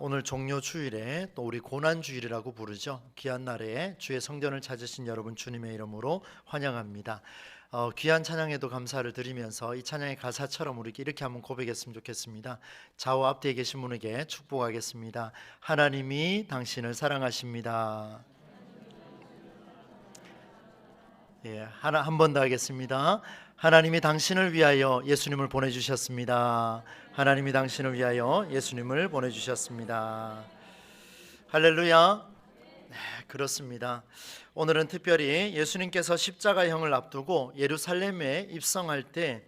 오늘 종료주일에 또 우리 고난주일이라고 부르죠. 귀한 날에 주의 성전을 찾으신 여러분 주님의 이름으로 환영합니다. 귀한 찬양에도 감사를 드리면서 이 찬양의 가사처럼 우리 이렇게 한번 고백했으면 좋겠습니다. 좌우 앞뒤에 계신 분에게 축복하겠습니다. 하나님이 당신을 사랑하십니다. 한 번 더 하겠습니다. 하나님이 당신을 위하여 예수님을 보내주셨습니다. 하나님이 당신을 위하여 예수님을 보내주셨습니다. 할렐루야. 네, 그렇습니다. 오늘은 특별히 예수님께서 십자가형을 앞두고 예루살렘에 입성할 때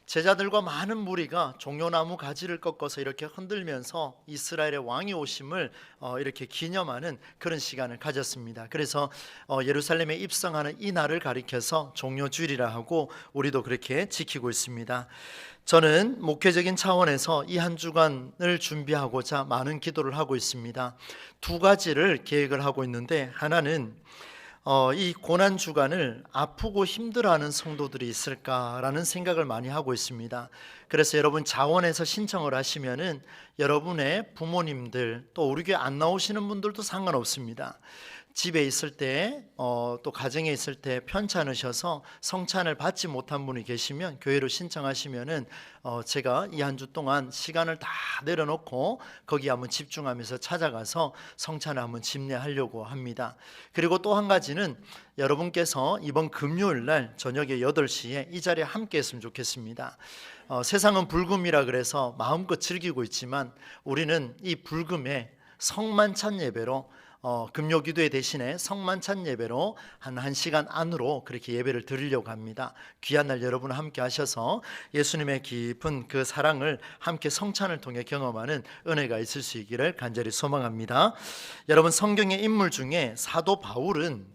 제자들과 많은 무리가 종려나무 가지를 꺾어서 이렇게 흔들면서 이스라엘의 왕이 오심을 이렇게 기념하는 그런 시간을 가졌습니다. 그래서 예루살렘에 입성하는 이 날을 가리켜서 종료주일이라 하고 우리도 그렇게 지키고 있습니다. 저는 목회적인 차원에서 이 한 주간을 준비하고자 많은 기도를 하고 있습니다. 두 가지를 계획을 하고 있는데, 하나는 이 고난 주간을 아프고 힘들어하는 성도들이 있을까라는 생각을 많이 하고 있습니다. 그래서 여러분 자원해서 신청을 하시면은 여러분의 부모님들, 또 우리 교회 안 나오시는 분들도 상관없습니다. 집에 있을 때 또 가정에 있을 때 편찮으셔서 성찬을 받지 못한 분이 계시면 교회로 신청하시면은 제가 이 한 주 동안 시간을 다 내려놓고 거기 한번 집중하면서 찾아가서 성찬을 한번 집례하려고 합니다. 그리고 또 한 가지는 여러분께서 이번 금요일 날 저녁에 8시에 이 자리에 함께 했으면 좋겠습니다. 세상은 불금이라 그래서 마음껏 즐기고 있지만 우리는 이 불금에 성만찬 예배로 금요 기도회 대신에 성만찬 예배로 한 1시간 안으로 그렇게 예배를 드리려고 합니다. 귀한 날 여러분 함께 하셔서 예수님의 깊은 그 사랑을 함께 성찬을 통해 경험하는 은혜가 있을 수 있기를 간절히 소망합니다. 여러분, 성경의 인물 중에 사도 바울은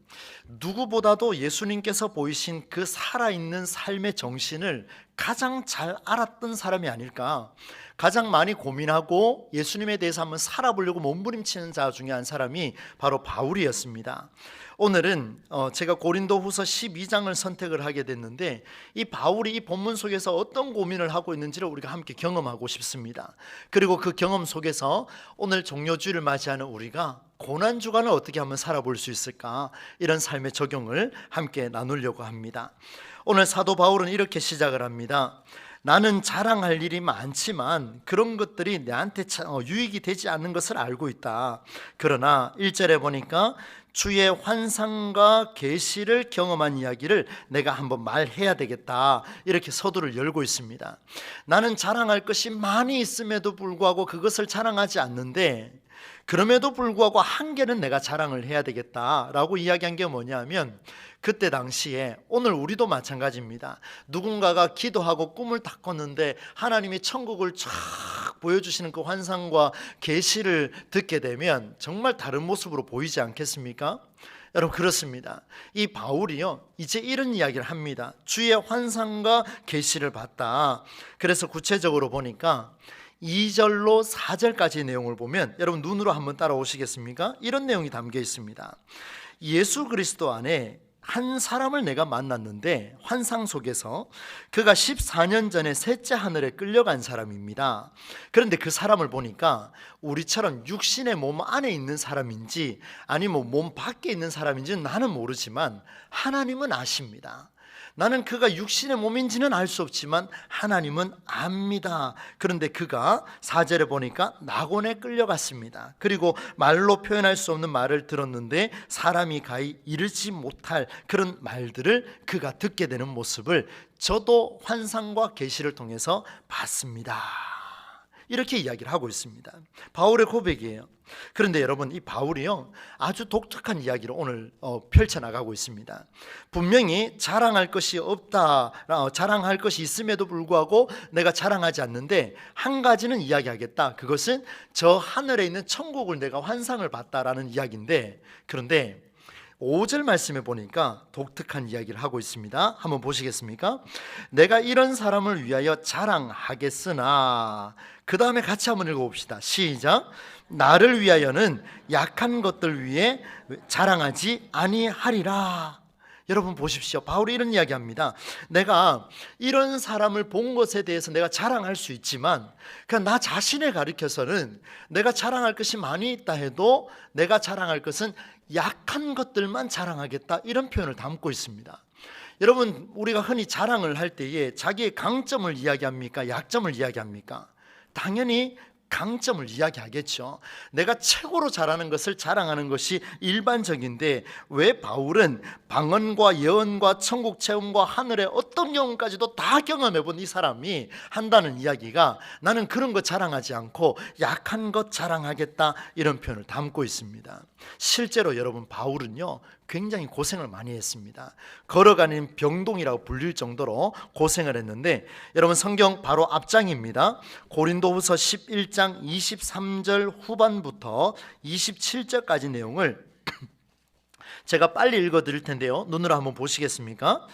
누구보다도 예수님께서 보이신 그 살아있는 삶의 정신을 가장 잘 알았던 사람이 아닐까, 가장 많이 고민하고 예수님에 대해서 한번 살아보려고 몸부림치는 자 중에 한 사람이 바로 바울이었습니다. 오늘은 제가 고린도후서 12장을 선택을 하게 됐는데, 이 바울이 이 본문 속에서 어떤 고민을 하고 있는지를 우리가 함께 경험하고 싶습니다. 그리고 그 경험 속에서 오늘 종료주일을 맞이하는 우리가 고난주간을 어떻게 하면 살아볼 수 있을까, 이런 삶의 적용을 함께 나누려고 합니다. 오늘 사도 바울은 이렇게 시작을 합니다. 나는 자랑할 일이 많지만 그런 것들이 내한테 유익이 되지 않는 것을 알고 있다. 그러나 1절에 보니까 주의 환상과 계시를 경험한 이야기를 내가 한번 말해야 되겠다, 이렇게 서두를 열고 있습니다. 나는 자랑할 것이 많이 있음에도 불구하고 그것을 자랑하지 않는데, 그럼에도 불구하고 한계는 내가 자랑을 해야 되겠다라고 이야기한 게 뭐냐면, 그때 당시에 오늘 우리도 마찬가지입니다. 누군가가 기도하고 꿈을 딱 꿨는데 하나님이 천국을 쫙 보여주시는 그 환상과 계시를 듣게 되면 정말 다른 모습으로 보이지 않겠습니까? 여러분, 그렇습니다. 이 바울이요, 이제 이런 이야기를 합니다. 주의 환상과 계시를 봤다. 그래서 구체적으로 보니까 2절로 4절까지의 내용을 보면, 여러분 눈으로 한번 따라오시겠습니까? 이런 내용이 담겨 있습니다. 예수 그리스도 안에 한 사람을 내가 만났는데, 환상 속에서 그가 14년 전에 셋째 하늘에 끌려간 사람입니다. 그런데 그 사람을 보니까 우리처럼 육신의 몸 안에 있는 사람인지 아니면 몸 밖에 있는 사람인지는 나는 모르지만 하나님은 아십니다. 나는 그가 육신의 몸인지는 알 수 없지만 하나님은 압니다. 그런데 그가 4절에 보니까 낙원에 끌려갔습니다. 그리고 말로 표현할 수 없는 말을 들었는데 사람이 가히 이르지 못할 그런 말들을 그가 듣게 되는 모습을 저도 환상과 계시를 통해서 봤습니다. 이렇게 이야기를 하고 있습니다. 바울의 고백이에요. 그런데 여러분, 이 바울이요, 아주 독특한 이야기를 오늘 펼쳐나가고 있습니다. 분명히 자랑할 것이 없다, 자랑할 것이 있음에도 불구하고 내가 자랑하지 않는데 한 가지는 이야기하겠다. 그것은 저 하늘에 있는 천국을 내가 환상을 봤다라는 이야기인데, 그런데 5절 말씀에 보니까 독특한 이야기를 하고 있습니다. 한번 보시겠습니까? 내가 이런 사람을 위하여 자랑하겠으나, 그 다음에 같이 한번 읽어봅시다. 시작. 나를 위하여는 약한 것들 위해 자랑하지 아니하리라. 여러분 보십시오. 바울이 이런 이야기합니다. 내가 이런 사람을 본 것에 대해서 내가 자랑할 수 있지만 그냥 나 자신을 가리켜서는 내가 자랑할 것이 많이 있다 해도 내가 자랑할 것은 약한 것들만 자랑하겠다, 이런 표현을 담고 있습니다. 여러분, 우리가 흔히 자랑을 할 때에 자기의 강점을 이야기합니까? 약점을 이야기합니까? 당연히 강점을 이야기하겠죠. 내가 최고로 잘하는 것을 자랑하는 것이 일반적인데 왜 바울은 방언과 예언과 천국 체험과 하늘의 어떤 경험까지도 다 경험해본 이 사람이 한다는 이야기가, 나는 그런 것 자랑하지 않고 약한 것 자랑하겠다, 이런 표현을 담고 있습니다. 실제로 여러분, 바울은요 굉장히 고생을 많이 했습니다. 걸어가는 병동이라고 불릴 정도로 고생을 했는데, 여러분 성경 바로 앞장입니다. 고린도후서 11장 23절 후반부터 27절까지 내용을 제가 빨리 읽어드릴 텐데요, 눈으로 한번 보시겠습니까?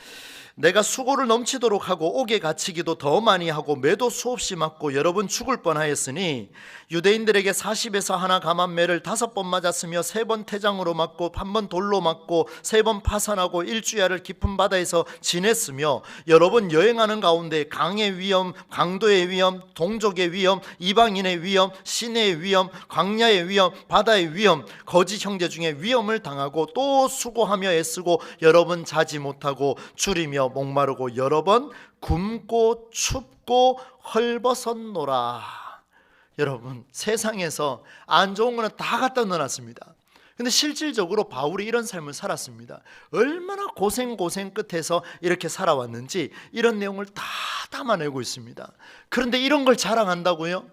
내가 수고를 넘치도록 하고 옥에 갇히기도 더 많이 하고 매도 수없이 맞고 여러 번 죽을 뻔하였으니, 유대인들에게 40에서 하나 감한매를 5번 맞았으며 3번 태장으로 맞고 1번 돌로 맞고 3번 파산하고 일주야를 깊은 바다에서 지냈으며, 여러 번 여행하는 가운데 강의 위험, 강도의 위험, 동족의 위험, 이방인의 위험, 시내의 위험, 광야의 위험, 바다의 위험, 거짓 형제 중에 위험을 당하고 또 수고하며 애쓰고 여러 번 자지 못하고 줄이며 목마르고 여러 번 굶고 춥고 헐벗었노라. 여러분, 세상에서 안 좋은 거는 다 갖다 넣어놨습니다. 근데 실질적으로 바울이 이런 삶을 살았습니다. 얼마나 고생 끝에서 이렇게 살아왔는지 이런 내용을 다 담아내고 있습니다. 그런데 이런 걸 자랑한다고요?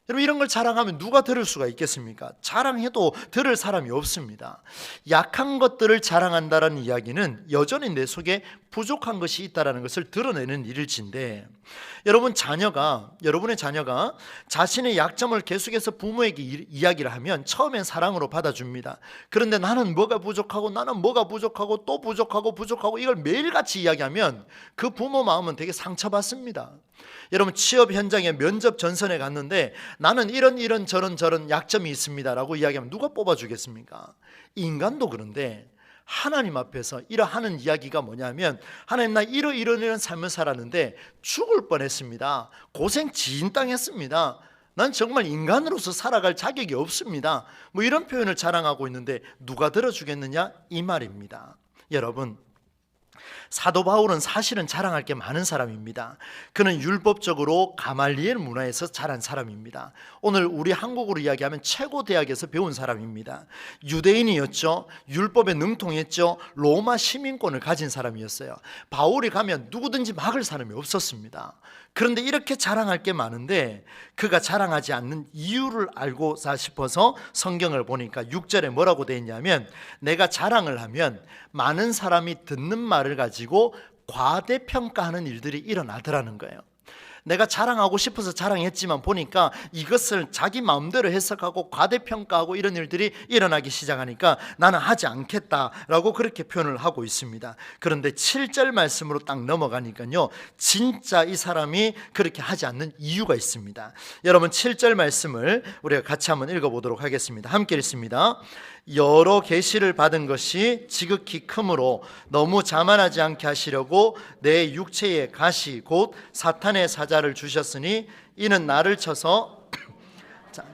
여러분, 이런 걸 자랑하면 누가 들을 수가 있겠습니까? 자랑해도 들을 사람이 없습니다. 약한 것들을 자랑한다는 이야기는 여전히 내 속에 부족한 것이 있다는 것을 드러내는 일일진데, 여러분의 자녀가 자신의 약점을 계속해서 부모에게 이야기를 하면 처음엔 사랑으로 받아줍니다. 그런데 나는 뭐가 부족하고 또 부족하고 이걸 매일같이 이야기하면 그 부모 마음은 되게 상처받습니다. 여러분, 취업 현장에 면접 전선에 갔는데 나는 이런 저런 약점이 있습니다라고 이야기하면 누가 뽑아주겠습니까? 인간도 그런데 하나님 앞에서 이러하는 이야기가 뭐냐면, 하나님, 나 이런 삶을 살았는데 죽을 뻔했습니다. 고생 진땅했습니다. 난 정말 인간으로서 살아갈 자격이 없습니다. 뭐 이런 표현을 자랑하고 있는데 누가 들어주겠느냐, 이 말입니다. 여러분, 사도 바울은 사실은 자랑할 게 많은 사람입니다. 그는 율법적으로 가말리엘 문화에서 자란 사람입니다. 오늘 우리 한국으로 이야기하면 최고 대학에서 배운 사람입니다. 유대인이었죠. 율법에 능통했죠. 로마 시민권을 가진 사람이었어요. 바울이 가면 누구든지 막을 사람이 없었습니다. 그런데 이렇게 자랑할 게 많은데 그가 자랑하지 않는 이유를 알고자 싶어서 성경을 보니까 6절에 뭐라고 되어 있냐면, 내가 자랑을 하면 많은 사람이 듣는 말을 가지고 과대평가하는 일들이 일어나더라는 거예요. 내가 자랑하고 싶어서 자랑했지만 보니까 이것을 자기 마음대로 해석하고 과대평가하고 이런 일들이 일어나기 시작하니까 나는 하지 않겠다라고 그렇게 표현을 하고 있습니다. 그런데 7절 말씀으로 딱 넘어가니까요, 진짜 이 사람이 그렇게 하지 않는 이유가 있습니다. 여러분, 7절 말씀을 우리가 같이 한번 읽어보도록 하겠습니다. 함께 읽습니다. 여러 계시를 받은 것이 지극히 크므로 너무 자만하지 않게 하시려고 내 육체의 가시 곧 사탄의 사자를 주셨으니 이는 나를 쳐서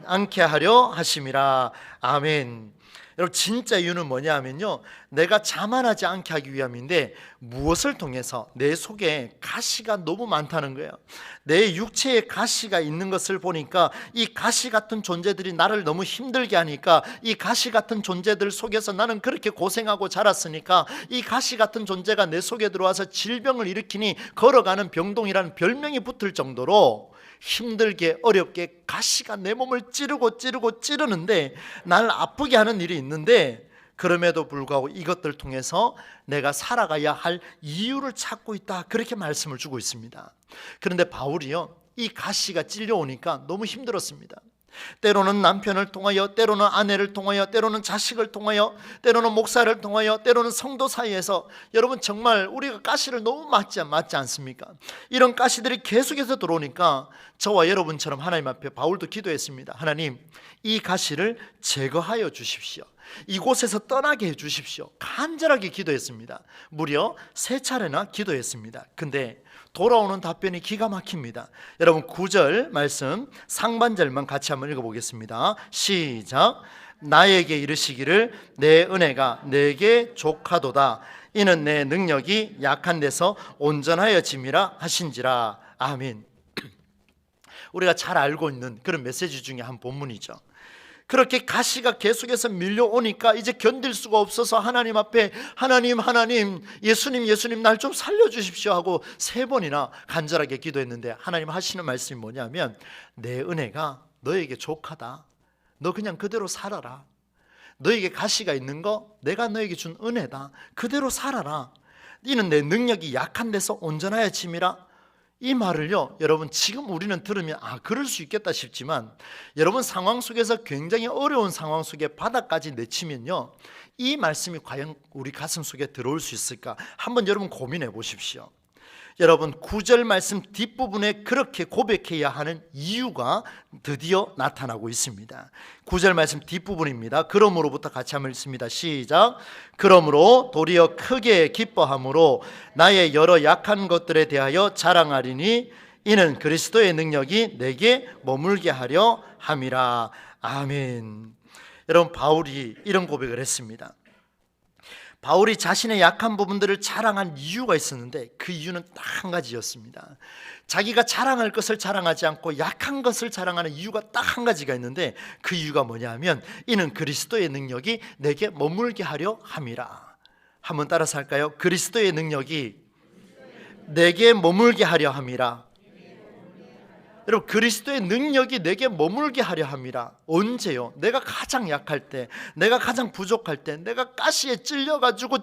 않게 하려 하심이라. 아멘. 여러분, 진짜 이유는 뭐냐 하면요, 내가 자만하지 않게 하기 위함인데 무엇을 통해서? 내 속에 가시가 너무 많다는 거예요. 내 육체에 가시가 있는 것을 보니까 이 가시 같은 존재들이 나를 너무 힘들게 하니까, 이 가시 같은 존재들 속에서 나는 그렇게 고생하고 자랐으니까 이 가시 같은 존재가 내 속에 들어와서 질병을 일으키니 걸어가는 병동이라는 별명이 붙을 정도로 힘들게 어렵게 가시가 내 몸을 찌르는데 나를 아프게 하는 일이 있는데, 그럼에도 불구하고 이것들 통해서 내가 살아가야 할 이유를 찾고 있다, 그렇게 말씀을 주고 있습니다. 그런데 바울이요, 이 가시가 찔려오니까 너무 힘들었습니다. 때로는 남편을 통하여, 때로는 아내를 통하여, 때로는 자식을 통하여, 때로는 목사를 통하여, 때로는 성도 사이에서, 여러분 정말 우리가 가시를 너무 맞지 않습니까? 이런 가시들이 계속해서 들어오니까 저와 여러분처럼 하나님 앞에 바울도 기도했습니다. 하나님, 이 가시를 제거하여 주십시오. 이곳에서 떠나게 해주십시오. 간절하게 기도했습니다. 무려 3차례나 기도했습니다. 근데 돌아오는 답변이 기가 막힙니다. 여러분 9절 말씀 상반절만 같이 한번 읽어보겠습니다. 시작. 나에게 이르시기를 내 은혜가 내게 족하도다. 이는 내 능력이 약한 데서 온전하여짐이라 하신지라. 아멘. 우리가 잘 알고 있는 그런 메시지 중에 한 본문이죠. 그렇게 가시가 계속해서 밀려오니까 이제 견딜 수가 없어서 하나님 앞에 하나님 예수님 날 좀 살려주십시오 하고 3번이나 간절하게 기도했는데 하나님 하시는 말씀이 뭐냐면 내 은혜가 너에게 족하다. 너 그냥 그대로 살아라. 너에게 가시가 있는 거 내가 너에게 준 은혜다. 그대로 살아라. 이는 내 능력이 약한 데서 온전하여짐이라. 이 말을요, 여러분 지금 우리는 들으면 그럴 수 있겠다 싶지만 여러분 상황 속에서 굉장히 어려운 상황 속에 바닥까지 내치면요, 이 말씀이 과연 우리 가슴 속에 들어올 수 있을까? 한번 여러분 고민해 보십시오. 여러분 9절 말씀 뒷부분에 그렇게 고백해야 하는 이유가 드디어 나타나고 있습니다. 9절 말씀 뒷부분입니다. 그러므로부터 같이 한번 읽습니다. 시작. 그러므로 도리어 크게 기뻐함으로 나의 여러 약한 것들에 대하여 자랑하리니 이는 그리스도의 능력이 내게 머물게 하려 함이라. 아멘. 여러분 바울이 이런 고백을 했습니다. 바울이 자신의 약한 부분들을 자랑한 이유가 있었는데 그 이유는 딱 한 가지였습니다. 자기가 자랑할 것을 자랑하지 않고 약한 것을 자랑하는 이유가 딱 한 가지가 있는데 그 이유가 뭐냐면 이는 그리스도의 능력이 내게 머물게 하려 함이라. 한번 따라서 할까요? 그리스도의 능력이 내게 머물게 하려 함이라. 여러분 그리스도의 능력이 내게 머물게 하려 함이라. 언제요? 내가 가장 약할 때, 내가 가장 부족할 때, 내가 가시에 찔려가지고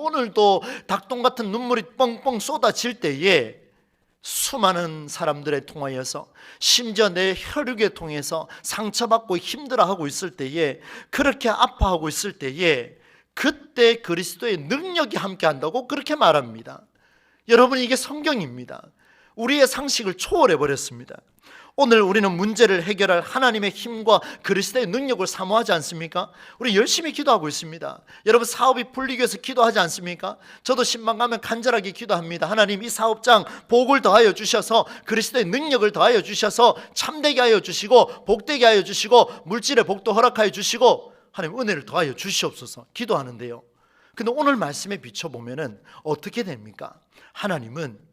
오늘도 닭똥 같은 눈물이 뻥뻥 쏟아질 때에 수많은 사람들에 통하여서 심지어 내 혈육에 통해서 상처받고 힘들어하고 있을 때에, 그렇게 아파하고 있을 때에 그때 그리스도의 능력이 함께한다고 그렇게 말합니다. 여러분 이게 성경입니다. 우리의 상식을 초월해 버렸습니다. 오늘 우리는 문제를 해결할 하나님의 힘과 그리스도의 능력을 사모하지 않습니까? 우리 열심히 기도하고 있습니다. 여러분 사업이 풀리기 위해서 기도하지 않습니까? 저도 신방 가면 간절하게 기도합니다. 하나님 이 사업장 복을 더하여 주셔서 그리스도의 능력을 더하여 주셔서 참되게 하여 주시고 복되게 하여 주시고 물질의 복도 허락하여 주시고 하나님 은혜를 더하여 주시옵소서 기도하는데요. 근데 오늘 말씀에 비춰보면 어떻게 됩니까? 하나님은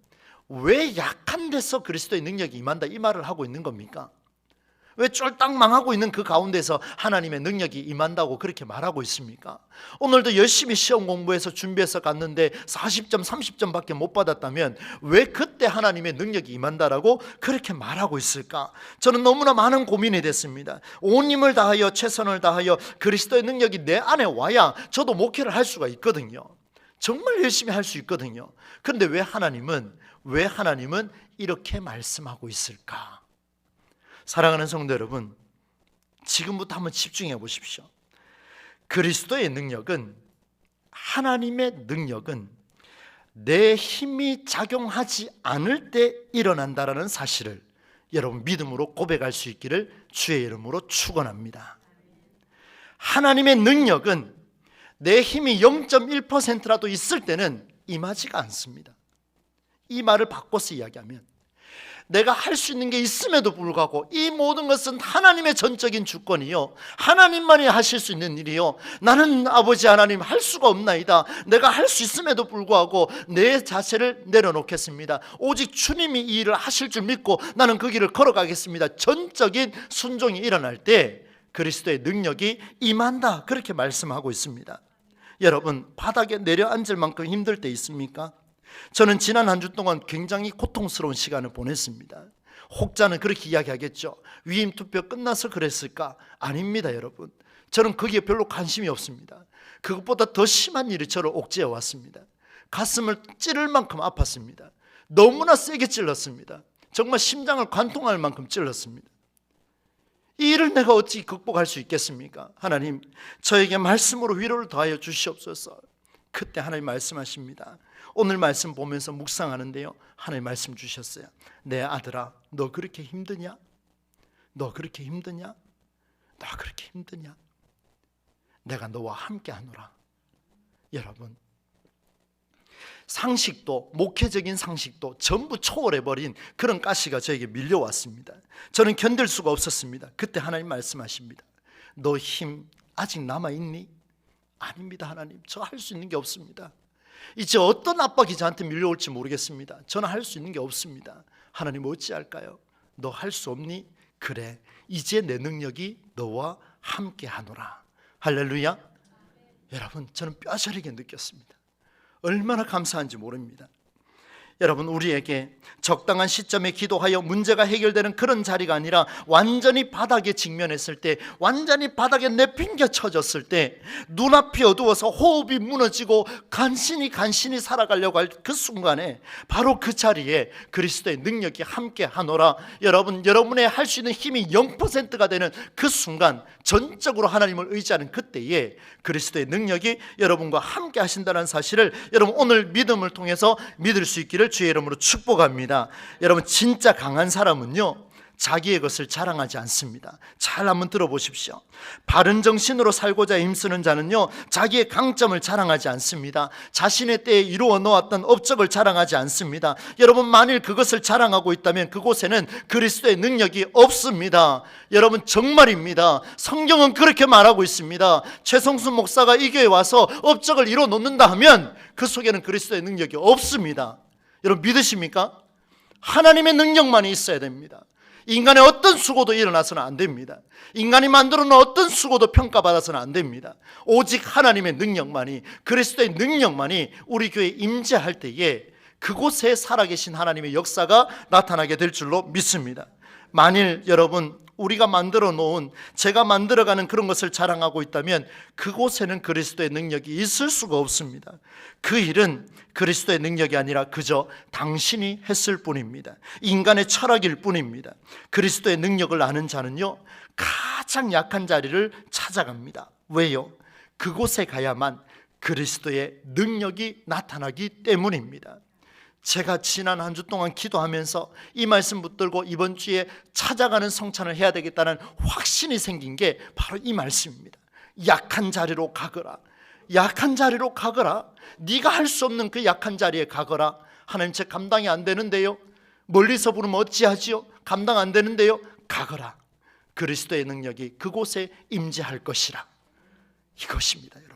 왜 약한 데서 그리스도의 능력이 임한다 이 말을 하고 있는 겁니까? 왜 쫄딱 망하고 있는 그 가운데서 하나님의 능력이 임한다고 그렇게 말하고 있습니까? 오늘도 열심히 시험 공부해서 준비해서 갔는데 40점 30점밖에 못 받았다면 왜 그때 하나님의 능력이 임한다라고 그렇게 말하고 있을까? 저는 너무나 많은 고민이 됐습니다. 온 힘을 다하여 최선을 다하여 그리스도의 능력이 내 안에 와야 저도 목회를 할 수가 있거든요. 정말 열심히 할 수 있거든요. 그런데 왜 하나님은 이렇게 말씀하고 있을까? 사랑하는 성도 여러분, 지금부터 한번 집중해 보십시오. 그리스도의 능력은, 하나님의 능력은 내 힘이 작용하지 않을 때 일어난다라는 사실을 여러분 믿음으로 고백할 수 있기를 주의 이름으로 축원합니다. 하나님의 능력은 내 힘이 0.1%라도 있을 때는 임하지가 않습니다. 이 말을 바꿔서 이야기하면 내가 할 수 있는 게 있음에도 불구하고 이 모든 것은 하나님의 전적인 주권이요 하나님만이 하실 수 있는 일이요 나는 아버지 하나님 할 수가 없나이다. 내가 할 수 있음에도 불구하고 내 자체를 내려놓겠습니다. 오직 주님이 이 일을 하실 줄 믿고 나는 그 길을 걸어가겠습니다. 전적인 순종이 일어날 때 그리스도의 능력이 임한다 그렇게 말씀하고 있습니다. 여러분 바닥에 내려앉을 만큼 힘들 때 있습니까? 저는 지난 한 주 동안 굉장히 고통스러운 시간을 보냈습니다. 혹자는 그렇게 이야기하겠죠. 위임 투표 끝나서 그랬을까? 아닙니다 여러분. 저는 거기에 별로 관심이 없습니다. 그것보다 더 심한 일이 저를 옥죄어 왔습니다. 가슴을 찌를 만큼 아팠습니다. 너무나 세게 찔렀습니다. 정말 심장을 관통할 만큼 찔렀습니다. 이 일을 내가 어찌 극복할 수 있겠습니까? 하나님 저에게 말씀으로 위로를 더하여 주시옵소서. 그때 하나님 말씀하십니다. 오늘 말씀 보면서 묵상하는데요 하나님 말씀 주셨어요. 내 아들아 너 그렇게 힘드냐? 너 그렇게 힘드냐? 너 그렇게 힘드냐? 내가 너와 함께하노라. 여러분, 상식도, 목회적인 상식도 전부 초월해버린 그런 가시가 저에게 밀려왔습니다. 저는 견딜 수가 없었습니다. 그때 하나님 말씀하십니다. 너 힘 아직 남아있니? 아닙니다. 하나님, 저 할 수 있는 게 없습니다. 이제 어떤 압박이 저한테 밀려올지 모르겠습니다. 저는 할 수 있는 게 없습니다. 하나님, 어찌할까요? 너 할 수 없니? 그래, 이제 내 능력이 너와 함께하노라. 할렐루야. 여러분, 저는 뼈저리게 느꼈습니다. 얼마나 감사한지 모릅니다. 여러분, 우리에게 적당한 시점에 기도하여 문제가 해결되는 그런 자리가 아니라 완전히 바닥에 직면했을 때, 완전히 바닥에 내팽겨 쳐졌을 때, 눈앞이 어두워서 호흡이 무너지고 간신히 살아가려고 할 그 순간에, 바로 그 자리에 그리스도의 능력이 함께 하노라. 여러분, 여러분의 할 수 있는 힘이 0%가 되는 그 순간, 전적으로 하나님을 의지하는 그때에 그리스도의 능력이 여러분과 함께 하신다는 사실을 여러분 오늘 믿음을 통해서 믿을 수 있기를 주의 이름으로 축복합니다. 여러분, 진짜 강한 사람은요, 자기의 것을 자랑하지 않습니다. 잘 한번 들어보십시오. 바른 정신으로 살고자 힘쓰는 자는요, 자기의 강점을 자랑하지 않습니다. 자신의 때에 이루어 놓았던 업적을 자랑하지 않습니다. 여러분, 만일 그것을 자랑하고 있다면 그곳에는 그리스도의 능력이 없습니다. 여러분, 정말입니다. 성경은 그렇게 말하고 있습니다. 최성수 목사가 이 교회에 와서 업적을 이루어 놓는다 하면 그 속에는 그리스도의 능력이 없습니다. 여러분, 믿으십니까? 하나님의 능력만이 있어야 됩니다. 인간의 어떤 수고도 일어나서는 안 됩니다. 인간이 만들어 놓은 어떤 수고도 평가받아서는 안 됩니다. 오직 하나님의 능력만이, 그리스도의 능력만이 우리 교회에 임재할 때에 그곳에 살아계신 하나님의 역사가 나타나게 될 줄로 믿습니다. 만일 여러분, 우리가 만들어 놓은, 제가 만들어가는 그런 것을 자랑하고 있다면 그곳에는 그리스도의 능력이 있을 수가 없습니다. 그 일은 그리스도의 능력이 아니라 그저 당신이 했을 뿐입니다. 인간의 철학일 뿐입니다. 그리스도의 능력을 아는 자는요, 가장 약한 자리를 찾아갑니다. 왜요? 그곳에 가야만 그리스도의 능력이 나타나기 때문입니다. 제가 지난 한 주 동안 기도하면서 이 말씀 붙들고 이번 주에 찾아가는 성찬을 해야 되겠다는 확신이 생긴 게 바로 이 말씀입니다. 약한 자리로 가거라. 약한 자리로 가거라. 네가 할 수 없는 그 약한 자리에 가거라. 하나님, 제 감당이 안 되는데요. 멀리서 부르면 어찌하지요? 감당 안 되는데요. 가거라. 그리스도의 능력이 그곳에 임재할 것이라. 이것입니다, 여러분.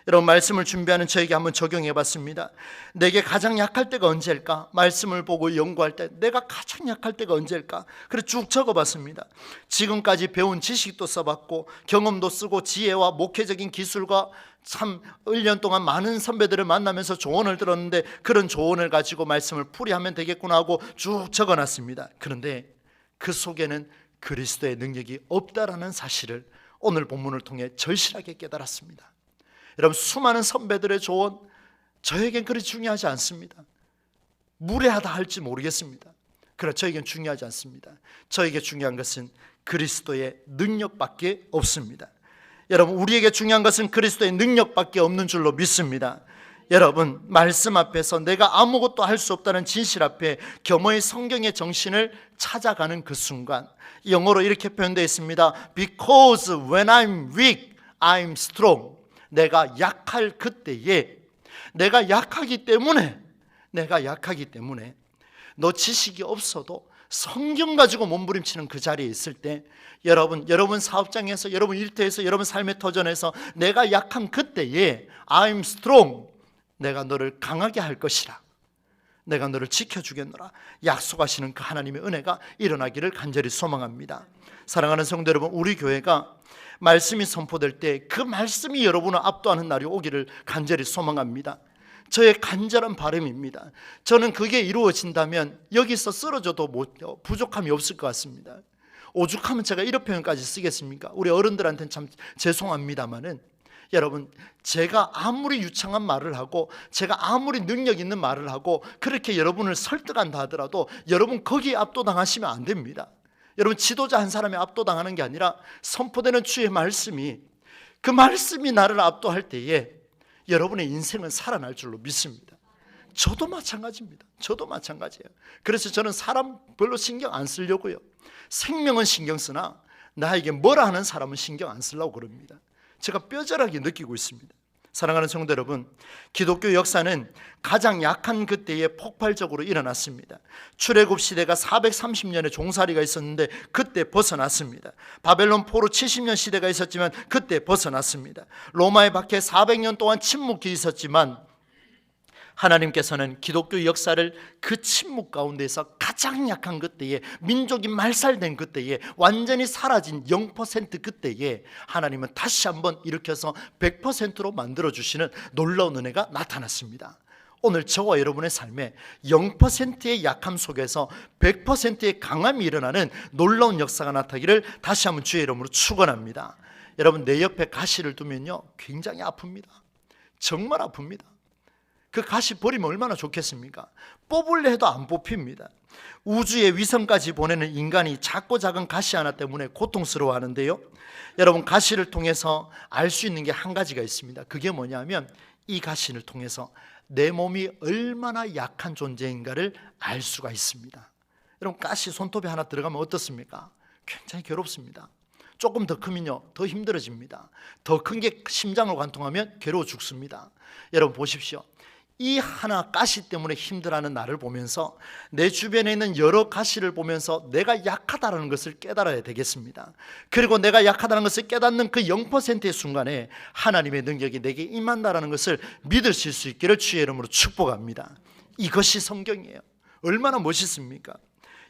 여러분, 말씀을 준비하는 저에게 한번 적용해 봤습니다. 내게 가장 약할 때가 언제일까? 말씀을 보고 연구할 때 내가 가장 약할 때가 언제일까? 그래서 쭉 적어봤습니다. 지금까지 배운 지식도 써봤고 경험도 쓰고 지혜와 목회적인 기술과 참 1년 동안 많은 선배들을 만나면서 조언을 들었는데 그런 조언을 가지고 말씀을 풀이하면 되겠구나 하고 쭉 적어놨습니다. 그런데 그 속에는 그리스도의 능력이 없다라는 사실을 오늘 본문을 통해 절실하게 깨달았습니다. 여러분, 수많은 선배들의 조언, 저에겐 그리 중요하지 않습니다. 무례하다 할지 모르겠습니다. 그러나 저에겐 중요하지 않습니다. 저에게 중요한 것은 그리스도의 능력밖에 없습니다. 여러분, 우리에게 중요한 것은 그리스도의 능력밖에 없는 줄로 믿습니다. 여러분, 말씀 앞에서 내가 아무것도 할 수 없다는 진실 앞에 겸허히 성경의 정신을 찾아가는 그 순간, 영어로 이렇게 표현되어 있습니다. Because when I'm weak, I'm strong. 내가 약할 그때에, 내가 약하기 때문에 너 지식이 없어도 성경 가지고 몸부림치는 그 자리에 있을 때, 여러분 사업장에서, 여러분 일터에서, 여러분 삶의 터전에서 내가 약한 그때에 I'm strong, 내가 너를 강하게 할 것이라, 내가 너를 지켜주겠노라 약속하시는 그 하나님의 은혜가 일어나기를 간절히 소망합니다. 사랑하는 성도 여러분, 우리 교회가 말씀이 선포될 때 그 말씀이 여러분을 압도하는 날이 오기를 간절히 소망합니다. 저의 간절한 바람입니다. 저는 그게 이루어진다면 여기서 쓰러져도 부족함이 없을 것 같습니다. 오죽하면 제가 이런 표현까지 쓰겠습니까? 우리 어른들한테는 참 죄송합니다마는, 여러분, 제가 아무리 유창한 말을 하고 제가 아무리 능력 있는 말을 하고 그렇게 여러분을 설득한다 하더라도 여러분 거기에 압도당하시면 안 됩니다. 여러분, 지도자 한 사람이 압도당하는 게 아니라 선포되는 주의 말씀이, 그 말씀이 나를 압도할 때에 여러분의 인생은 살아날 줄로 믿습니다. 저도 마찬가지입니다. 저도 마찬가지예요. 그래서 저는 사람 별로 신경 안 쓰려고요. 생명은 신경 쓰나 나에게 뭐라 하는 사람은 신경 안 쓰려고 그럽니다. 제가 뼈저하게 느끼고 있습니다. 사랑하는 성도 여러분, 기독교 역사는 가장 약한 그때에 폭발적으로 일어났습니다. 출애굽 시대가 430년의 종살이가 있었는데 그때 벗어났습니다. 바벨론 포로 70년 시대가 있었지만 그때 벗어났습니다. 로마의 박해 400년 동안 침묵이 있었지만 하나님께서는 기독교 역사를 그 침묵 가운데서 가장 약한 그때에, 민족이 말살된 그때에, 완전히 사라진 0% 그때에 하나님은 다시 한번 일으켜서 100%로 만들어주시는 놀라운 은혜가 나타났습니다. 오늘 저와 여러분의 삶에 0%의 약함 속에서 100%의 강함이 일어나는 놀라운 역사가 나타나기를 다시 한번 주의 이름으로 축원합니다. 여러분, 내 옆에 가시를 두면요 굉장히 아픕니다. 정말 아픕니다. 그 가시 버리면 얼마나 좋겠습니까? 뽑으려 해도 안 뽑힙니다. 우주의 위성까지 보내는 인간이 작고 작은 가시 하나 때문에 고통스러워하는데요, 여러분, 가시를 통해서 알 수 있는 게 한 가지가 있습니다. 그게 뭐냐면 이 가시를 통해서 내 몸이 얼마나 약한 존재인가를 알 수가 있습니다. 여러분, 가시 손톱에 하나 들어가면 어떻습니까? 굉장히 괴롭습니다. 조금 더 크면요 더 힘들어집니다. 더 큰 게 심장을 관통하면 괴로워 죽습니다. 여러분 보십시오. 이 하나 가시 때문에 힘들어하는 나를 보면서 내 주변에 있는 여러 가시를 보면서 내가 약하다는 것을 깨달아야 되겠습니다. 그리고 내가 약하다는 것을 깨닫는 그 0%의 순간에 하나님의 능력이 내게 임한다는 것을 믿으실 수 있기를 주의 이름으로 축복합니다. 이것이 성경이에요. 얼마나 멋있습니까?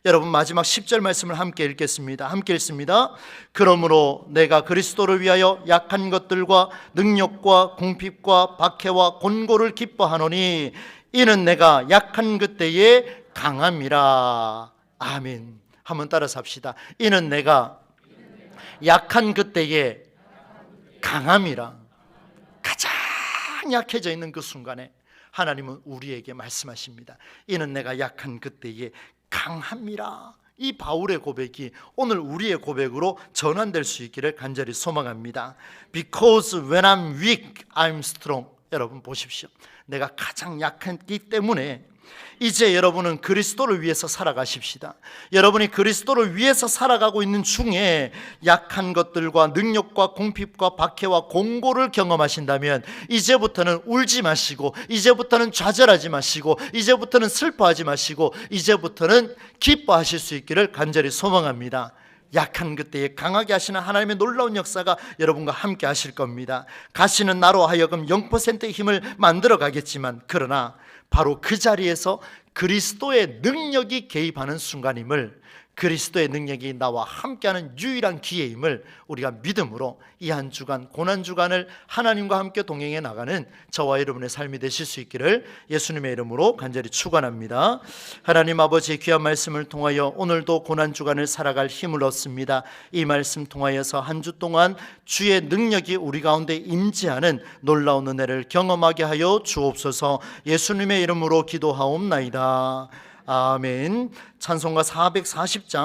여러분, 마지막 10절 말씀을 함께 읽겠습니다. 함께 읽습니다. 그러므로 내가 그리스도를 위하여 약한 것들과 능력과 궁핍과 박해와 곤고를 기뻐하노니 이는 내가 약한 그때에 강함이라. 아멘. 한번 따라서 합시다. 이는 내가 약한 그때에 강함이라. 가장 약해져 있는 그 순간에 하나님은 우리에게 말씀하십니다. 이는 내가 약한 그때에 강함이라. 이 바울의 고백이 오늘 우리의 고백으로 전환될 수 있기를 간절히 소망합니다. Because when I'm weak, I'm strong. 여러분 보십시오. 내가 가장 약했기 때문에 이제 여러분은 그리스도를 위해서 살아가십시다. 여러분이 그리스도를 위해서 살아가고 있는 중에 약한 것들과 능력과 궁핍과 박해와 공고를 경험하신다면 이제부터는 울지 마시고, 이제부터는 좌절하지 마시고, 이제부터는 슬퍼하지 마시고, 이제부터는 기뻐하실 수 있기를 간절히 소망합니다. 약한 그때에 강하게 하시는 하나님의 놀라운 역사가 여러분과 함께 하실 겁니다. 가시는 나로 하여금 0%의 힘을 만들어 가겠지만, 그러나 바로 그 자리에서 그리스도의 능력이 개입하는 순간임을, 그리스도의 능력이 나와 함께하는 유일한 기회임을 우리가 믿음으로 이 한 주간, 고난주간을 하나님과 함께 동행해 나가는 저와 여러분의 삶이 되실 수 있기를 예수님의 이름으로 간절히 축원합니다. 하나님 아버지의 귀한 말씀을 통하여 오늘도 고난주간을 살아갈 힘을 얻습니다. 이 말씀 통하여서 한 주 동안 주의 능력이 우리 가운데 임재하는 놀라운 은혜를 경험하게 하여 주옵소서. 예수님의 이름으로 기도하옵나이다. 아멘. 찬송가 440장